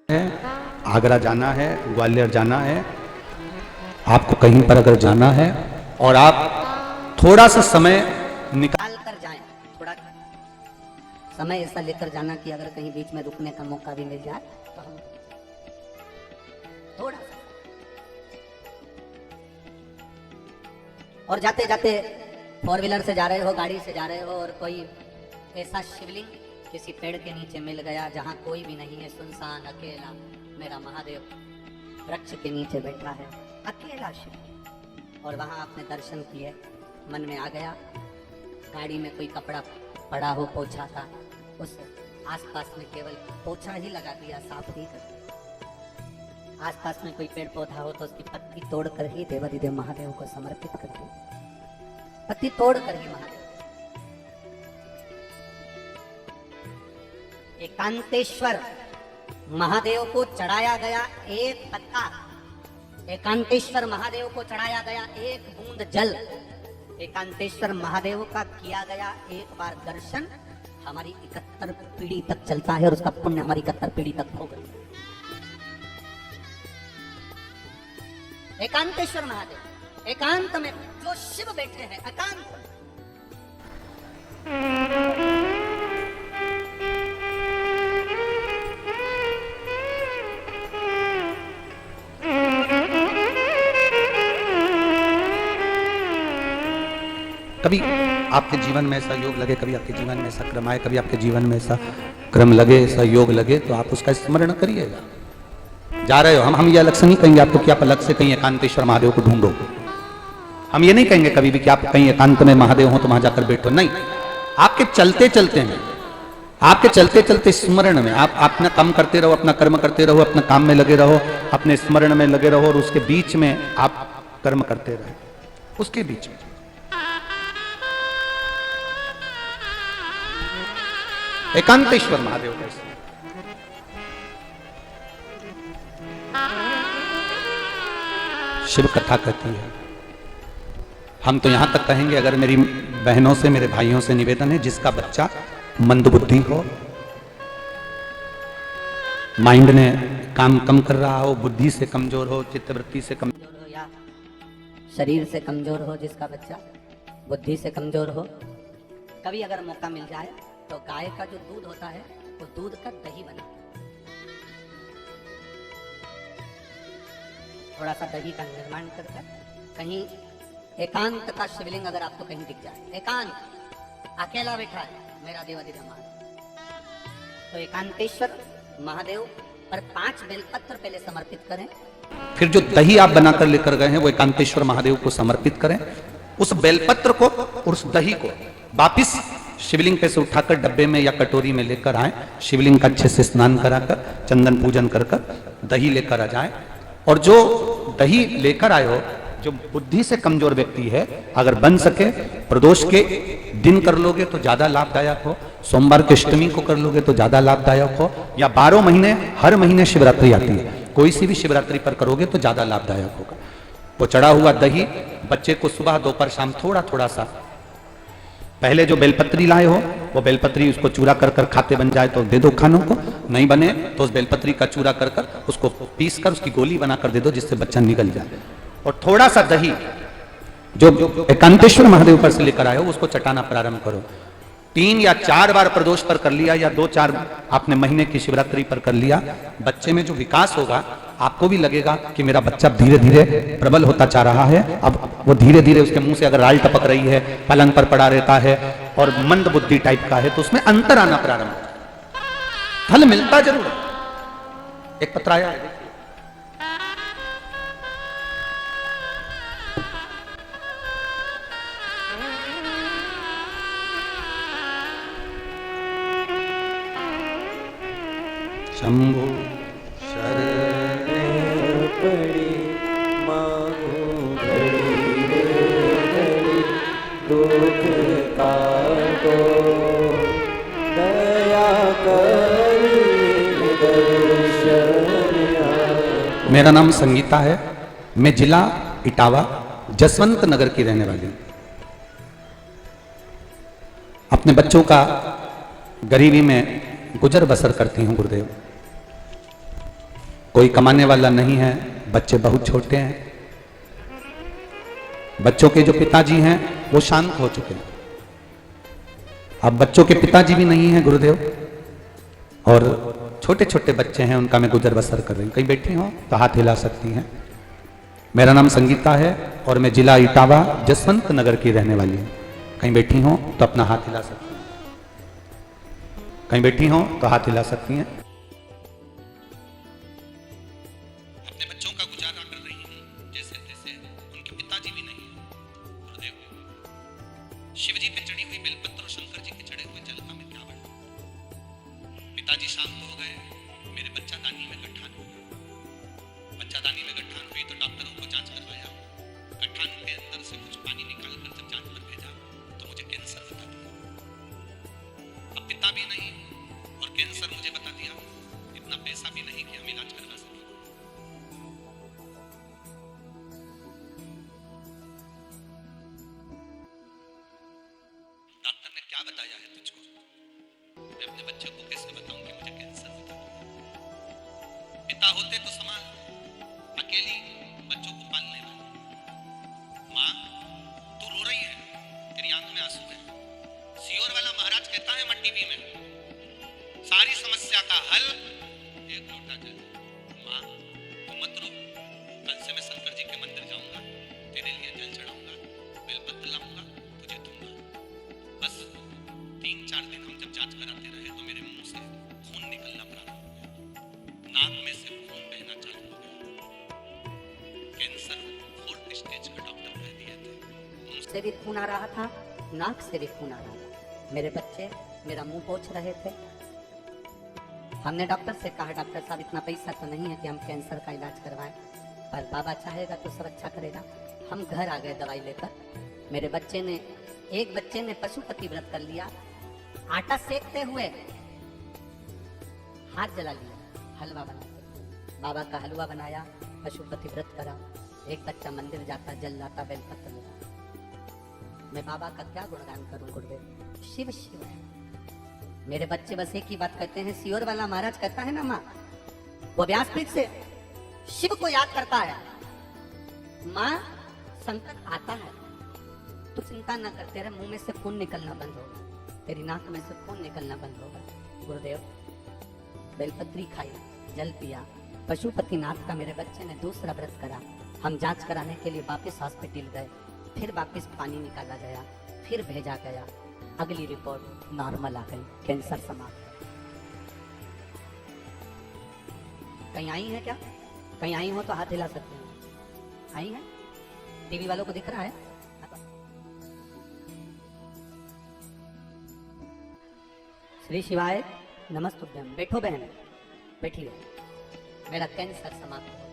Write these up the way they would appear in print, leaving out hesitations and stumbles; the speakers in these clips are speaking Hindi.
है, आगरा जाना है, ग्वालियर जाना है, आपको कहीं पर अगर जाना है और आप थोड़ा सा समय निकाल कर जाएं, थोड़ा समय ऐसा लेकर जाना कि अगर कहीं बीच में रुकने का मौका भी मिल जाए तो हम थोड़ा सा, और जाते जाते फोर व्हीलर से जा रहे हो, गाड़ी से जा रहे हो और कोई ऐसा शिवलिंग किसी पेड़ के नीचे मिल गया जहां कोई भी नहीं है, सुनसान अकेला मेरा महादेव वृक्ष के नीचे बैठा है, अकेला शिव, और वहां आपने दर्शन किए, मन में आ गया, गाड़ी में कोई कपड़ा पड़ा हो, पोछा था, उस आसपास में केवल पोछा ही लगा दिया, साफ ही कर दिया। आसपास में कोई पेड़ पौधा हो तो उसकी पत्ती तोड़ कर ही देवाधिदेव महादेव को समर्पित कर दी, पत्ती तोड़ कर ही महादेव। एकांतेश्वर महादेव को चढ़ाया गया एक पत्ता, एकांतेश्वर महादेव को चढ़ाया गया एक बूंद जल, एकांतेश्वर महादेव का किया गया एक बार दर्शन, हमारी 71 पीढ़ी तक चलता है और उसका पुण्य हमारी 71 पीढ़ी तक होगा। एकांतेश्वर महादेव, एकांत में जो शिव बैठे हैं, एकांत में। कभी आपके जीवन में ऐसा योग लगे, कभी आपके जीवन में ऐसा क्रम आए, कभी आपके जीवन में ऐसा क्रम लगे, ऐसा योग लगे तो आप उसका स्मरण करिएगा। जा रहे हो, हम ये अलग से नहीं कहेंगे आपको कि आप अलग से कहीं एकांतेश्वर महादेव को ढूंढो, हम ये नहीं कहेंगे कभी भी कि आप कहीं एकांत में महादेव हो तो वहां जाकर बैठो, नहीं, आपके चलते चलते में, आपके चलते चलते स्मरण में आप अपना काम करते रहो, अपना कर्म करते रहो, अपना काम में लगे रहो, अपने स्मरण में लगे रहो और उसके बीच में आप कर्म करते रहो, उसके बीच में एकांतेश्वर महादेव कैसे। शिव कथा कहती है, हम तो यहां तक कहेंगे, अगर मेरी बहनों से, मेरे भाइयों से निवेदन है, जिसका बच्चा मंदबुद्धि हो, माइंड ने काम कम कर रहा हो, बुद्धि से कमजोर हो, चित्तवृत्ति से कमजोर हो, या शरीर से कमजोर हो, जिसका बच्चा बुद्धि से कमजोर हो, कभी अगर मौका मिल जाए तो गाय का जो दूध होता है वो दूध का दही बना, थोड़ा सा दही का निर्माण करके कहीं एकांत का शिवलिंग अगर आपको कहीं दिख जाए, एकांत अकेला बैठा है मेरा देवाधिदेव महादेव, तो एकांतेश्वर महादेव पर 5 बेलपत्र पहले समर्पित करें, फिर जो दही आप बनाकर लेकर गए हैं वो एकांतेश्वर महादेव को समर्पित करें, उस बेलपत्र को और उस दही को वापिस शिवलिंग पे से उठाकर डब्बे में या कटोरी में लेकर आए, शिवलिंग का अच्छे से स्नान कराकर, चंदन पूजन कर दही लेकर आ जाए, और जो दही लेकर आए हो, जो बुद्धि से कमजोर व्यक्ति है, अगर बन सके प्रदोष के दिन कर लोगे तो ज्यादा लाभदायक हो, सोमवार के अष्टमी को कर लोगे तो ज्यादा लाभदायक हो, या 12 महीने हर महीने शिवरात्रि आती है, कोई सी भी शिवरात्रि पर करोगे तो ज्यादा लाभदायक होगा। वो चढ़ा हुआ दही बच्चे को सुबह दोपहर शाम थोड़ा थोड़ा सा, पहले जो बेलपत्री लाए हो वो बेलपत्री उसको चूरा कर कर खाते बन जाए तो दे दो खानों को, नहीं बने तो उस बेलपत्री का चूरा कर कर उसको पीस कर उसकी गोली बनाकर दे दो जिससे बच्चा निकल जाए, और थोड़ा सा दही जो एकांतेश्वर महादेव पर से लेकर आए हो उसको चटाना प्रारंभ करो। 3 या 4 बार प्रदोष पर कर लिया या 2-4 आपने महीने की शिवरात्रि पर कर लिया, बच्चे में जो विकास होगा आपको भी लगेगा कि मेरा बच्चा धीरे धीरे प्रबल होता जा रहा है, अब वो धीरे धीरे उसके मुंह से अगर राल टपक रही है, पलंग पर पड़ा रहता है और मंद बुद्धि टाइप का है तो उसमें अंतर आना प्रारंभ होता है, फल मिलता जरूर है। एक पत्र आया है, शंभो शरण पड़ी मांगो घड़ी घड़ी, दुख काटो दया करी दर्शन। मेरा नाम संगीता है, मैं जिला इटावा जसवंत नगर की रहने वाली हूं। अपने बच्चों का गरीबी में गुजर बसर करती हूं गुरुदेव। कोई कमाने वाला नहीं है, बच्चे बहुत छोटे हैं। बच्चों के जो पिताजी हैं वो शांत हो चुके हैं। अब बच्चों के पिताजी भी नहीं हैं गुरुदेव, और छोटे छोटे बच्चे हैं, उनका मैं गुजर बसर कर रही हूँ। कहीं बैठी हो तो हाथ हिला सकती हैं। मेरा नाम संगीता है और मैं जिला इटावा जसवंत नगर की रहने वाली हूँ। कहीं बैठी हो तो अपना हाथ हिला सकती हैं। कहीं बैठी हो तो हाथ हिला सकती हैं। अपने बच्चों का गुजारा कर रही हूँ जैसे तैसे, उनके पिताजी भी नहीं हैं गुरुदेव। शिव जी पे चढ़ी हुई बेलपत्र और शंकर जी के चढ़े हुए जल का मैं क्या बढ़ूं। पिताजी शांत हो गए, मेरे बच्चादानी में गठान हो गया। बच्चादानी में गठान हुई तो डॉक्टरों को जांच करवाया। गठान के अंदर से कुछ पानी निकाल कर जब जांच पर भेजा तो मुझे कैंसर बता दिया। अब पिता भी नहीं और कैंसर मुझे बता दिया। इतना पैसा भी नहीं कि हम इलाज करवा सके। डॉक्टर ने क्या बताया है तुझको? मैं अपने बच्चे को कैसे बताऊं कि मुझे कैंसर बता दिया? पिता होते तो संभाल, अकेली बच्चों को पालने वाली। माँ, तू रो रही है, तेरी आंख में आंसू है। सियोर वाला महाराज कहता है टीवी में, सारी समस्या का हल एक लोटा जल। माँ, तू मत रो, कल से मैं शंकर जी के मंदिर जाऊंगा, तेरे लिए जल चढ़ाऊंगा, बेलपत्र लाऊंगा, तुझे दूंगा। बस 3-4 दिन हम जब जांच कराते रहे तो मेरे मुंह से खून निकलना प्रारंभ हो गया, नाक में से खून बहना चालू हो गया। कैंसर 4th स्टेज का डॉक्टर कह दिए थे। मुंह से भी खून आ रहा था, नाक से भी खून आ रहा था। मेरे बच्चे मेरा मुंह पोंछ रहे थे। हमने डॉक्टर से कहा, डॉक्टर साहब इतना पैसा तो नहीं है कि हम कैंसर का इलाज करवाएं, पर बाबा चाहेगा तो सब अच्छा करेगा। हम घर आ गए दवाई लेकर। मेरे बच्चे ने, एक बच्चे ने पशुपति व्रत कर लिया, आटा सेकते हुए हाथ जला लिया, हलवा बनाते। बाबा का हलवा बनाया, पशुपति व्रत करा। एक बच्चा मंदिर जाता, जल लाता, बेलपत्र लेता। मैं बाबा का क्या गुणगान करूं गुरुदेव? शिव शिव है। मेरे बच्चे बस एक ही बात कहते हैं, सियोर वाला महाराज कहता है ना माँ, वो व्यासपीठ से शिव को याद करता है। माँ, संकट आता है तो चिंता न कर, तेरे मुंह में से खून निकलना बंद होगा, तेरी नाक में से खून निकलना बंद होगा। गुरुदेव, बेलपत्री खाई, जल पिया, पशुपतिनाथ का मेरे बच्चे ने दूसरा व्रत करा। हम जांच कराने के लिए वापस हॉस्पिटल गए, फिर वापस पानी निकाला गया, फिर भेजा गया। अगली रिपोर्ट नॉर्मल आ गई, कैंसर समाप्त। कहीं आई है क्या? कहीं आई हो तो हाथ हिला सकते हैं। आई है? टीवी वालों को दिख रहा है? श्री शिवाय नमस्तुभ्यम। बैठो बहन, बैठिए। मेरा कैंसर समाप्त हो।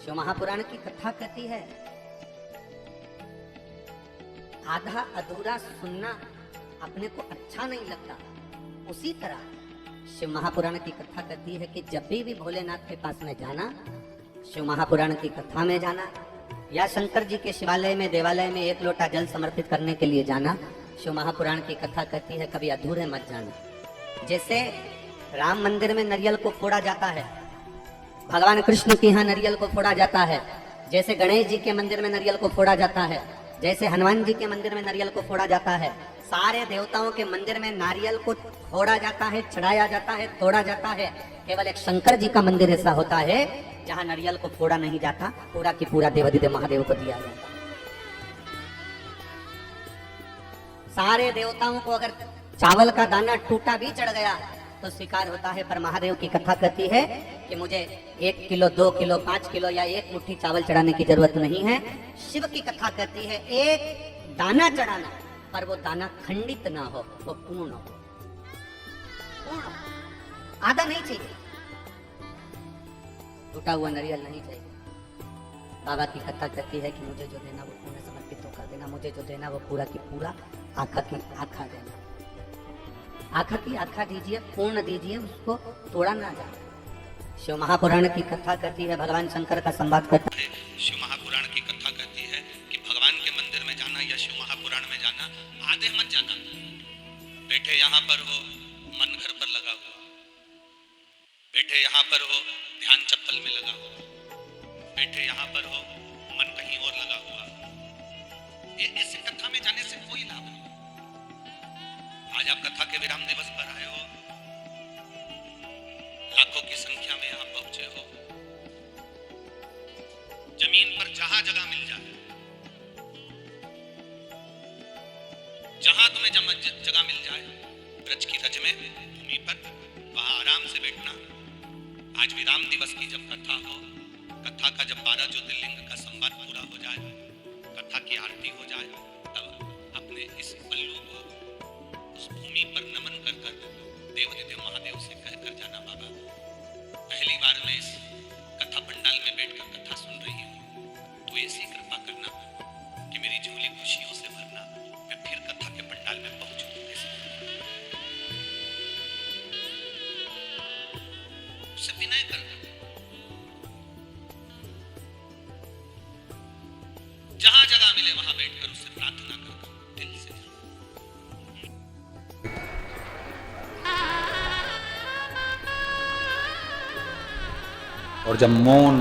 शिव महापुराण की कथा कहती है, आधा अधूरा सुनना अपने को अच्छा नहीं लगता। उसी तरह शिव महापुराण की कथा कहती है कि जब भी भोलेनाथ के पास में जाना, शिव महापुराण की कथा में जाना, या शंकर जी के शिवालय में, देवालय में एक लोटा जल समर्पित करने के लिए जाना, शिव महापुराण की कथा कहती है कभी अधूरे मत जाना। जैसे राम मंदिर में नारियल को फोड़ा जाता है, भगवान कृष्ण के यहाँ नारियल को फोड़ा जाता है, जैसे गणेश जी के मंदिर में नारियल को फोड़ा जाता है, जैसे हनुमान जी के मंदिर में नारियल को फोड़ा जाता है, सारे देवताओं के मंदिर में नारियल को फोड़ा जाता है, चढ़ाया जाता है, तोड़ा जाता है। केवल एक शंकर जी का मंदिर ऐसा होता है जहाँ नारियल को फोड़ा नहीं जाता, पूरा की पूरा देवादिदेव महादेव को दिया जाता। सारे देवताओं को अगर चावल का दाना टूटा भी चढ़ गया तो स्वीकार होता है, पर महादेव की कथा कहती है कि मुझे 1 किलो, 2 किलो, 5 किलो या 1 मुट्ठी चावल चढ़ाने की जरूरत नहीं है। शिव की कथा कहती है एक दाना चढ़ाना, पर वो दाना खंडित ना हो, वो पूर्ण हो, पूर्ण। आधा नहीं चाहिए, टूटा हुआ नारियल नहीं चाहिए। बाबा की कथा कहती है कि मुझे जो देना वो पूर्ण समर्पित होकर देना, मुझे जो देना वो पूरा की पूरा आखा की आखा देना। आखा की आखा दीजिए, पूर्ण दीजिए, उसको तोड़ा ना जाए। शिव महापुराण की कथा कहती है, भगवान शंकर का संवाद करता है। शिव महापुराण की कथा कहती है कि भगवान के मंदिर में जाना या शिव महापुराण में जाना आधे मत जाना। बैठे यहाँ पर हो, मन घर पर लगा हुआ, बैठे यहाँ पर हो, ध्यान चप्पल में लगा हुआ, बैठे यहाँ पर हो, मन कहीं और लगा हुआ। ये ऐसी कथा में जाने से कोई लाभ नहीं। आज आप कथा के विराम दिवस पर आए हो, लाखों की संख्या में यहां पहुंचे हो। जमीन पर जहां जगह मिल जाए, जहां तुम्हें जगह मिल जाए, ब्रज की रज में भूमि पर वहां आराम से बैठना। आज विराम दिवस की जब कथा हो, कथा का जब 12 ज्योतिर्लिंग का संवाद पूरा हो जाए, कथा की आरती हो जाए, तब अपने इस पल्लू को उस भूमि पर नमन कर कर देवाधिदेव महादेव से कहकर जाना, बाबा पहली बार मैं इस कथा पंडाल में बैठकर कथा सुन रही हूँ, तो ऐसी कृपा करना कि मेरी झोली खुशियों से भरना, मैं फिर कथा के पंडाल में पहुंचूं। उससे विनय करना, जहां जगह मिले वहां बैठकर उससे प्रार्थना करना दिल से। और जब मौन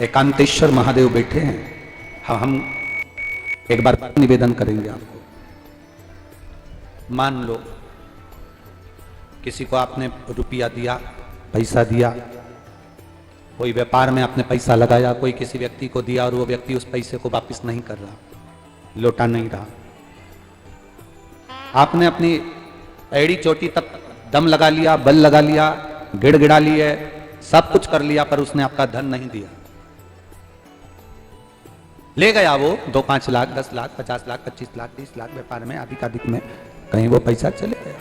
एकांतेश्वर महादेव बैठे हैं, हम एक बार निवेदन करेंगे आपको। मान लो किसी को आपने रुपया दिया, पैसा दिया, कोई व्यापार में आपने पैसा लगाया, कोई किसी व्यक्ति को दिया और वो व्यक्ति उस पैसे को वापस नहीं कर रहा, लौटा नहीं रहा। आपने अपनी एड़ी चोटी तक दम लगा लिया, बल लगा लिया, गिड़गिड़ा लिए, सब कुछ कर लिया, पर उसने आपका धन नहीं दिया। ले गया वो 2-5 लाख, 10 लाख, 50 लाख, 25 लाख, 30 लाख व्यापार में अधिक में कहीं वो पैसा चले गया।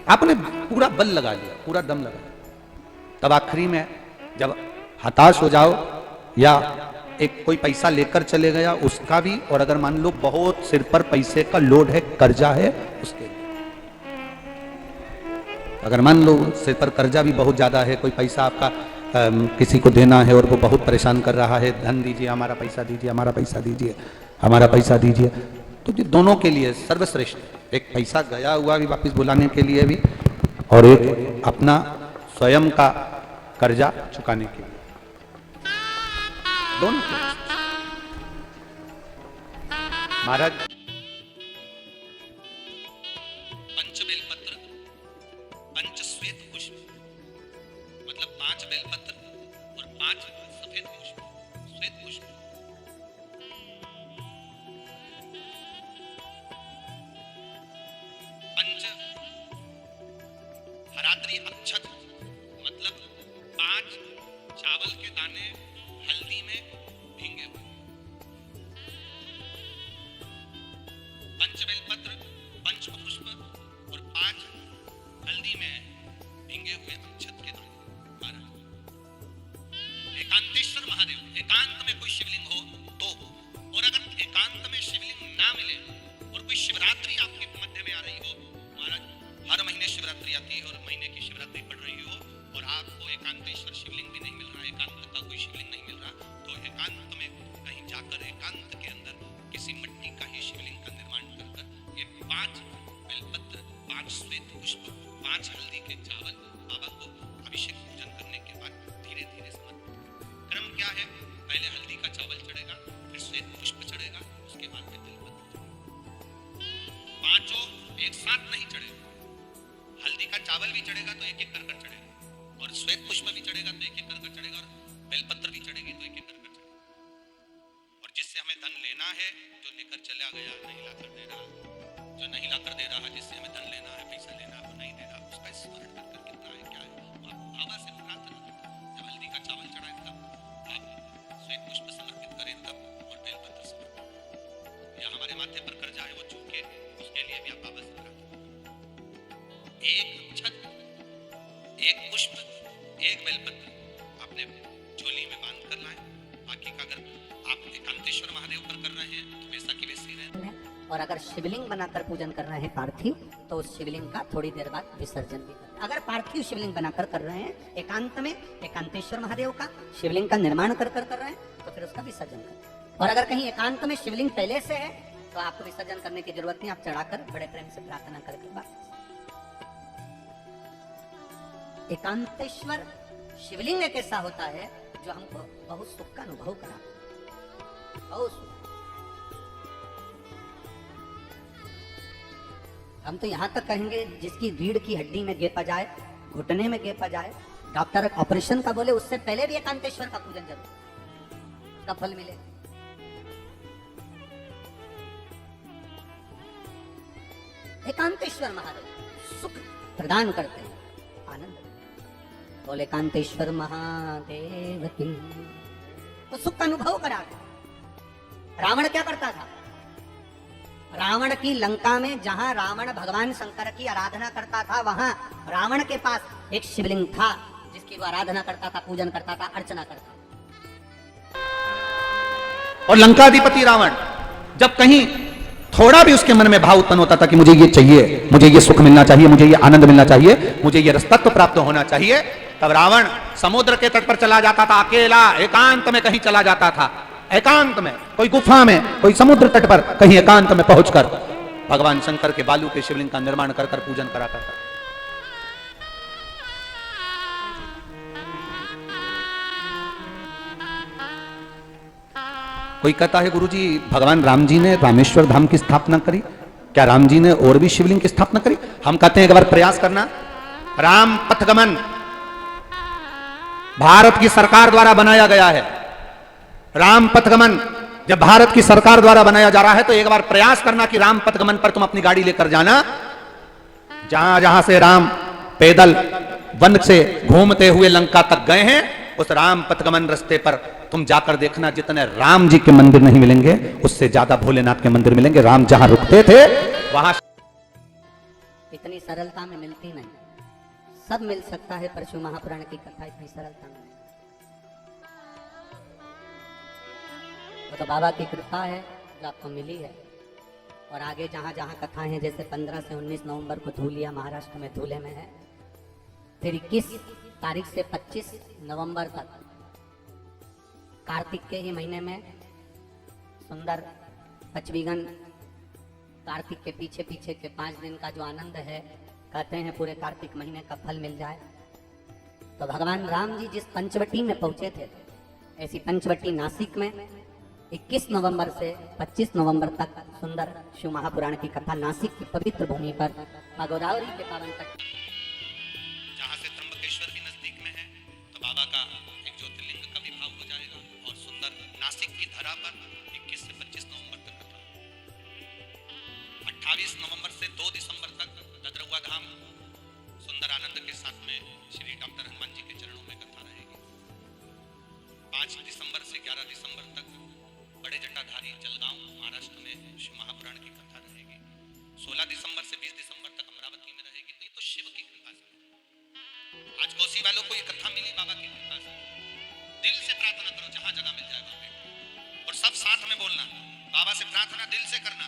आपने पूरा बल लगा लिया, पूरा दम लगा लिया। तब आखिरी में जब हताश हो जाओ, या एक कोई पैसा लेकर चले गया उसका भी, और अगर मान लो बहुत सिर पर पैसे का लोड है, कर्जा है उसके, अगर मान लो सिर पर कर्जा भी बहुत ज्यादा है, कोई पैसा आपका किसी को देना है और वो बहुत परेशान कर रहा है, धन दीजिए, हमारा पैसा दीजिए, हमारा पैसा दीजिए, हमारा पैसा दीजिए, तो ये दोनों के लिए सर्वश्रेष्ठ, एक पैसा गया हुआ भी वापस बुलाने के लिए भी, और एक अपना स्वयं का कर्जा चुकाने के लिए, दोनों के लिए। महाराज पंच बेलपत्र, पंच श्वेत पुष्प, मतलब 5 बेलपत्र और 5 सफेद पुष्प, श्वेत पुष्प, पंच हरात्रि अक्षत, मतलब 5 चावल के दाने हल्दी में भींगे हुए, पंच बेलपत्र, पंच पुष्प और 5 हल्दी में भींगे हुए अक्षत के दाने। एकांतेश्वर महादेव, एकांत में कोई शिवलिंग हो तो, और अगर एकांत में शिवलिंग ना मिले और कोई शिवरात्रि आपके मध्य में आ रही हो, महाराज हर महीने शिवरात्रि आती है और महीने की शिवरात्रि पड़ रही हो और आपको एकांतेश्वर शिवलिंग भी नहीं मिल रहा, एकांत का कोई शिवलिंग नहीं मिल रहा, तो एकांत में कहीं जाकर एकांत के अंदर किसी मिट्टी का ही शिवलिंग का निर्माण कर ये 5 बेलपत्र, 5 श्वेत पुष्प, 5 हल्दी के चावल बाबा को अभिषेक पूजन करने के बाद धीरे धीरे समर्पित। क्रम क्या है? पहले हल्दी का चावल चढ़ेगा, फिर श्वेत पुष्प चढ़ेगा, उसके बाद फिर बेलपत्र। 5 एक साथ नहीं चढ़ेगा, हल्दी का चावल भी चढ़ेगा तो एक एक कर चढ़ेगा, और श्वेत पुष्प भी चढ़ेगा तो एक एक कर चढ़ेगा, और बेलपत्र भी चढ़ेगी तो एक एक कर चढ़ेगा। और जिससे हमें धन लेना है, जो लेकर चला गया नहीं लाकर दे रहा, जो नहीं लाकर दे रहा, जिससे हमें धन लेना है, पैसा लेना है, वो नहीं दे रहा, उसका स्मरण कर कितना है, क्या है, आप बाबा से प्रार्थना करें। जब हल्दी का चावल चढ़ाए तब आप श्वेत पुष्प समर्पित करें, तब और बेलपत्र समर्पित, या हमारे माथे पर कर्जा है वो चूके, उसके लिए भी आप बाबा से प्रार्थना करें। एक छत, एक पुष्प, एक बेलपत्र अपने झोली में बांध कर लाएं। बाकी का अगर आप एकांतेश्वर महादेव पर कर रहे हैं तो वैसा की वैसे ही रहें। और अगर शिवलिंग बनाकर पूजन कर रहे हैं पार्थिव, तो उस शिवलिंग का थोड़ी देर बाद विसर्जन भी करें। अगर पार्थिव शिवलिंग बनाकर कर रहे हैं एकांत में, एकांतेश्वर महादेव का शिवलिंग का निर्माण कर रहे हैं, तो फिर उसका विसर्जन करें। और अगर कहीं एकांत में शिवलिंग पहले से है तो आपको विसर्जन करने की जरूरत नहीं, आप चढ़ाकर बड़े प्रेम से प्रार्थना करके वापस। एकांतेश्वर शिवलिंग एक ऐसा होता है जो हमको बहुत सुख का अनुभव कराता है, बहुत सुख। हम तो यहाँ तक कहेंगे जिसकी रीढ़ की हड्डी में गेपा जाए, घुटने में गेपा जाए, डॉक्टर ऑपरेशन का बोले, उससे पहले भी एकांतेश्वर का पूजन जरूर, उसका फल मिले। एकांतेश्वर महादेव सुख प्रदान करते हैं, आनंद। बोले एकांतेश्वर महादेव की, तो सुख का अनुभव कराते। रावण क्या करता था? रावण की लंका में जहां रावण भगवान शंकर की आराधना करता था, वहां रावण के पास एक शिवलिंग था जिसकी वो आराधना करता था, पूजन करता था, अर्चना करता था। और लंकाधिपति रावण जब कहीं थोड़ा भी उसके मन में भाव उत्पन्न होता था कि मुझे ये चाहिए, मुझे ये सुख मिलना चाहिए, मुझे ये आनंद मिलना चाहिए, मुझे ये रसतत्व प्राप्त होना चाहिए, तब रावण समुद्र के तट पर चला जाता था, अकेला एकांत में कहीं चला जाता था, एकांत में कोई गुफा में, कोई समुद्र तट पर कहीं एकांत में पहुंचकर भगवान शंकर के बालू के शिवलिंग का निर्माण कर पूजन करा करता। कोई कहता है गुरुजी भगवान राम जी ने रामेश्वर धाम की स्थापना करी, क्या राम जी ने और भी शिवलिंग की स्थापना करी? हम कहते हैं एक बार प्रयास करना। राम पथगमन भारत की सरकार द्वारा बनाया गया है। राम पथगमन जब भारत की सरकार द्वारा बनाया जा रहा है तो एक बार प्रयास करना कि राम पथगमन पर तुम अपनी गाड़ी लेकर जाना, जहां जहां से राम पैदल वन से घूमते हुए लंका तक गए हैं, उस राम पथगमन रास्ते पर तुम जाकर देखना, जितने राम जी के मंदिर नहीं मिलेंगे उससे ज्यादा भोलेनाथ के मंदिर मिलेंगे। राम जहां रुकते थे वहां इतनी सरलता में मिलती नहीं, सब मिल सकता है, पर शिव महापुराण की कथा इतनी सरलता में। वो तो बाबा की कृपा है जो आपको मिली है। और आगे जहां जहां कथाएं हैं, जैसे 15 से 19 नवंबर को धूलिया महाराष्ट्र में धूले में है, फिर 21 तारीख से 25 नवंबर तक कार्तिक के ही महीने में सुंदर पचवीगन कार्तिक के पीछे पीछे के 5 दिन का जो आनंद है, कहते हैं पूरे कार्तिक महीने का फल मिल जाए। तो भगवान राम जी जिस पंचवटी में पहुंचे थे, ऐसी पंचवटी नासिक में 21 नवंबर से 25 नवंबर तक सुंदर शिव महापुराण की कथा नासिक की पवित्र भूमि पर मां गोदावरी के पावन तट, जहां से त्र्यंबकेश्वर भी नजदीक में है, तो बाबा का एक ज्योतिर्लिंग का विभाग हो जाएगा। और सुंदर नासिक की धरा पर 21 से 25 नवंबर तक कथा, 28 नवंबर से 2 दिसंबर तक ददरुआ धाम सुंदर आनंद के साथ में श्री डॉक्टर हनुमान जी के चरणों में कथा रहेगी। 5 दिसंबर से 11 दिसंबर तक बड़े जटाधारी जलगांव महाराष्ट्र में शिव महापुराण की कथा रहेगी। 16 दिसंबर से 20 दिसंबर तक अमरावती में रहेगी। तो ये तो शिव की कृपा से, आज कोसी वालों को ये कथा मिली बाबा की कृपा से। दिल से प्रार्थना करो, जहां जगह मिल जाए वहां पे, और सब साथ में बोलना, बाबा से प्रार्थना दिल से करना।